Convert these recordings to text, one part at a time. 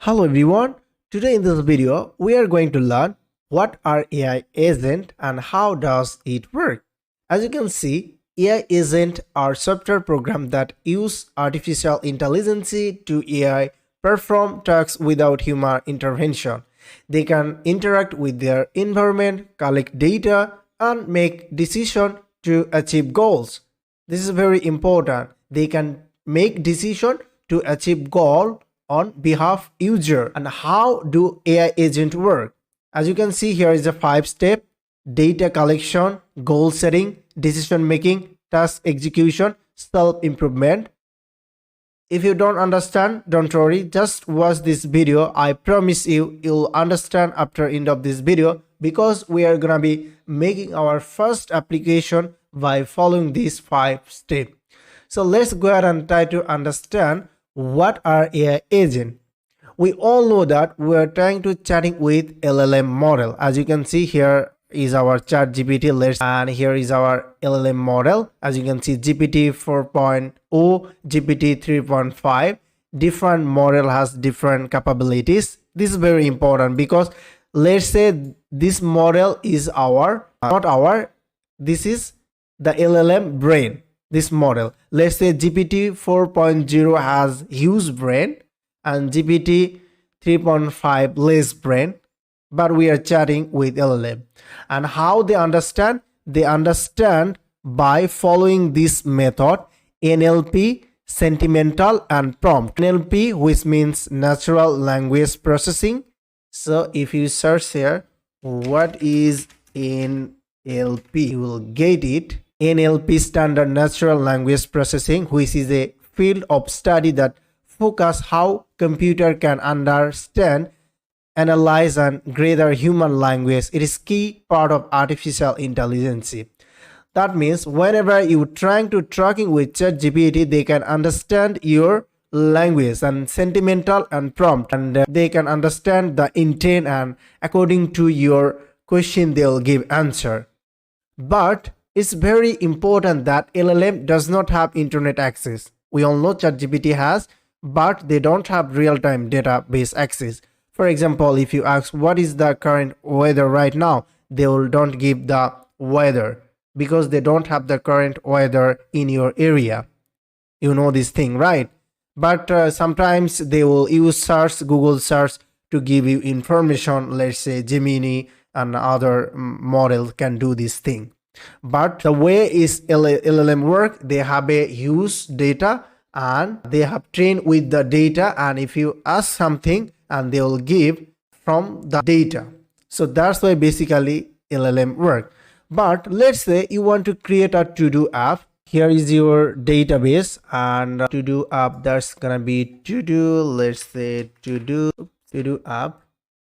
Hello everyone, today in this video we are going to learn what are AI agent and how does it work. As you can see, AI agent are software programs that use artificial intelligence to AI perform tasks without human intervention. They can interact with their environment, collect data and make decisions to achieve goals. This is very important. They can make decision to achieve goal on behalf user. And how do AI agent work? As you can see, here is a 5-step: data collection, goal setting, decision making, task execution, self improvement. If you don't understand, don't worry, just watch this video. I promise you'll understand after end of this video, because we are gonna be making our first application by following these 5 steps. So let's go ahead and try to understand what are AI agent. We all know that we are trying to chatting with LLM model. As you can see, here is our chat GPT, and here is our LLM model. As you can see, GPT 4.0, GPT 3.5, different model has different capabilities. This is very important because let's say this model is this is the LLM brain. This model, let's say GPT 4.0 has huge brain and GPT 3.5 less brain, but we are chatting with LLM. And how they understand? They understand by following this method: NLP, sentimental and prompt. NLP, which means natural language processing. So if you search here what is NLP, you will get it. NLP, standard natural language processing, which is a field of study that focus how computer can understand, analyze and gather human language. It is key part of artificial intelligence. That means whenever you trying to talking with ChatGPT, they can understand your language and sentimental and prompt, and they can understand the intent, and according to your question they'll give answer. But it's very important that LLM does not have internet access. We all know ChatGPT has, but they don't have real-time database access. For example, if you ask what is the current weather right now, they will don't give the weather because they don't have the current weather in your area. You know this thing, right? But sometimes they will use search, Google search, to give you information. Let's say Gemini and other models can do this thing. But the way is LLM work, they have a huge data and they have trained with the data, and if you ask something and they will give from the data. So that's why basically LLM work. But let's say you want to create a to-do app. Here is your database, and to-do app, that's gonna be to-do, let's say to-do app,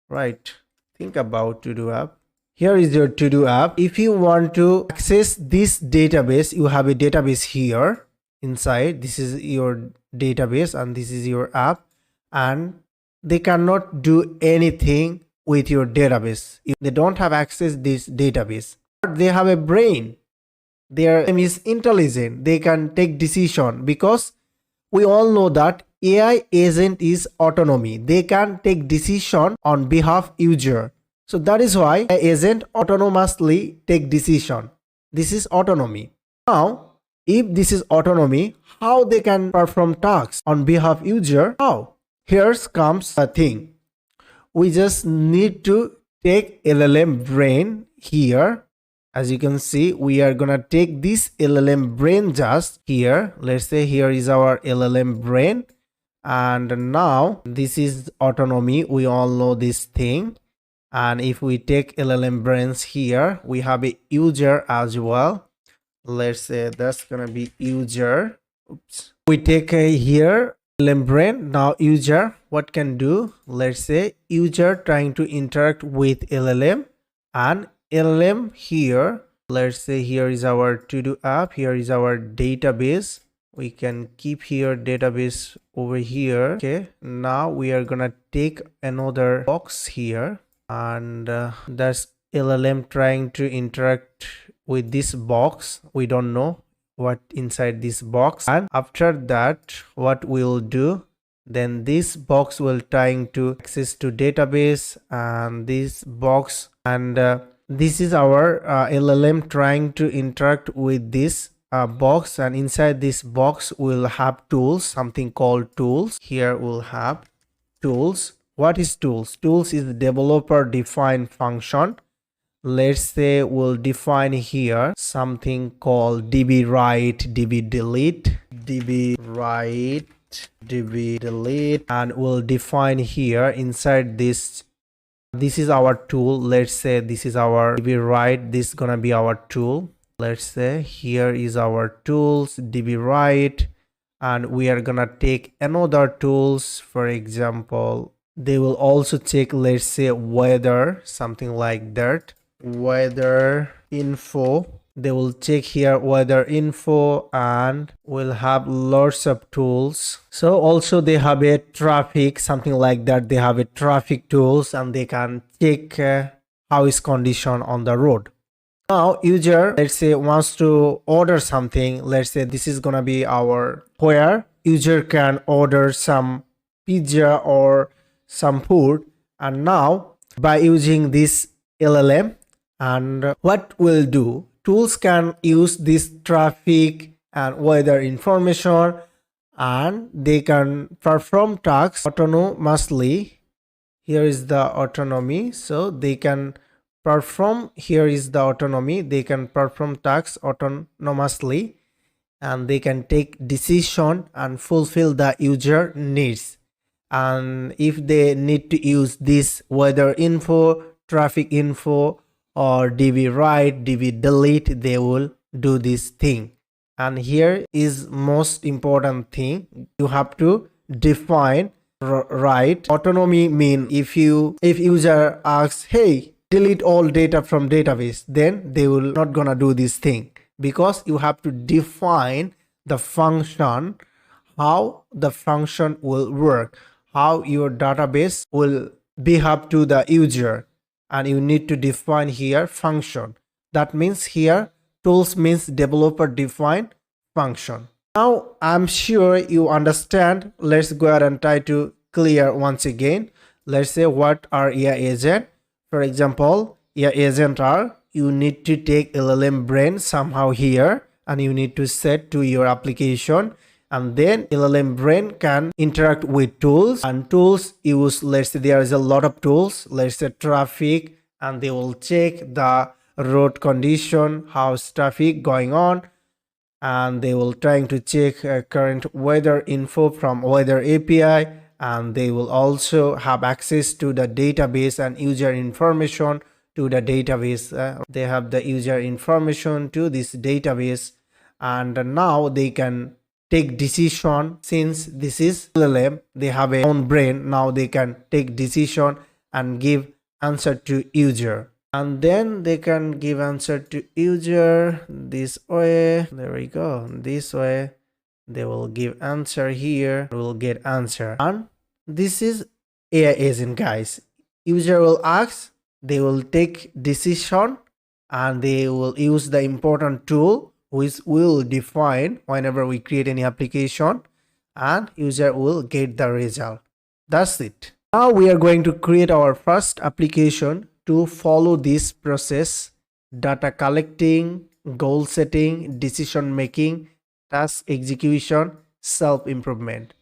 right? Think about to-do app. Here is your to-do app. If you want to access this database, you have a database here inside. This is your database and this is your app, and they cannot do anything with your database. They don't have access this database, but they have a brain. Their name is intelligent. They can take decision, because we all know that AI agent is autonomy. They can take decision on behalf user. So that is why AI agent autonomously take decision. This is autonomy. Now, if this is autonomy, how they can perform tasks on behalf user? How? Here comes the thing. We just need to take LLM brain here. As you can see, we are gonna take this LLM brain just here. Let's say here is our LLM brain, and now this is autonomy. We all know this thing. And if we take LLM brains here, we have a user as well. Let's say that's gonna be user. Oops. We take a here LLM brain. Now user, what can do? Let's say user trying to interact with LLM, and LLM here. Let's say here is our to-do app. Here is our database. We can keep here database over here. Okay. Now we are gonna take another box here, and that's LLM trying to interact with this box. We don't know what inside this box, and after that what we'll do, then this box will trying to access to database, and this box, and this is our LLM trying to interact with this box, and inside this box we'll have tools, something called tools. Here we'll have tools. What is tools? Tools is the developer defined function. Let's say we'll define here something called db write, db delete, db write, db delete, and we'll define here inside this is our tool. Let's say this is our db write, this is gonna be our tool. Let's say here is our tools, db write, and we are gonna take another tools. For example, they will also check, let's say, weather, something like that, weather info. They will check here weather info, and we'll have lots of tools. So also they have a traffic, something like that. They have a traffic tools, and they can check how is condition on the road. Now user, let's say, wants to order something. Let's say this is gonna be our where user can order some pizza or some food. And now by using this LLM, and what we'll do, tools can use this traffic and weather information, and they can perform tasks autonomously. Here is the autonomy, so they can perform, here is the autonomy, they can perform tasks autonomously, and they can take decision and fulfill the user needs. And if they need to use this weather info, traffic info, or db write, db delete, they will do this thing. And here is most important thing, you have to define right. Autonomy mean if user asks, hey, delete all data from database, then they will not gonna do this thing, because you have to define the function, how the function will work, how your database will behave to the user, and you need to define here function. That means here tools means developer defined function. Now I'm sure you understand. Let's go ahead and try to clear once again. Let's say what are AI agent. For example, AI agent are, you need to take LLM brain somehow here, and you need to set to your application, and then LLM brain can interact with tools, and tools use, let's say there is a lot of tools, let's say traffic, and they will check the road condition, how's traffic going on, and they will trying to check current weather info from weather API, and they will also have access to the database and user information to the database. They have the user information to this database, and now they can take decision. Since this is LLM, they have a own brain, now they can take decision and give answer to user, and then they can give answer to user this way. There we go, this way they will give answer, here will get answer. And this is AI agent, guys. User will ask, they will take decision, and they will use the important tool which will define whenever we create any application, and user will get the result. That's it. Now we are going to create our first application to follow this process: data collecting, goal setting, decision making, task execution, self improvement.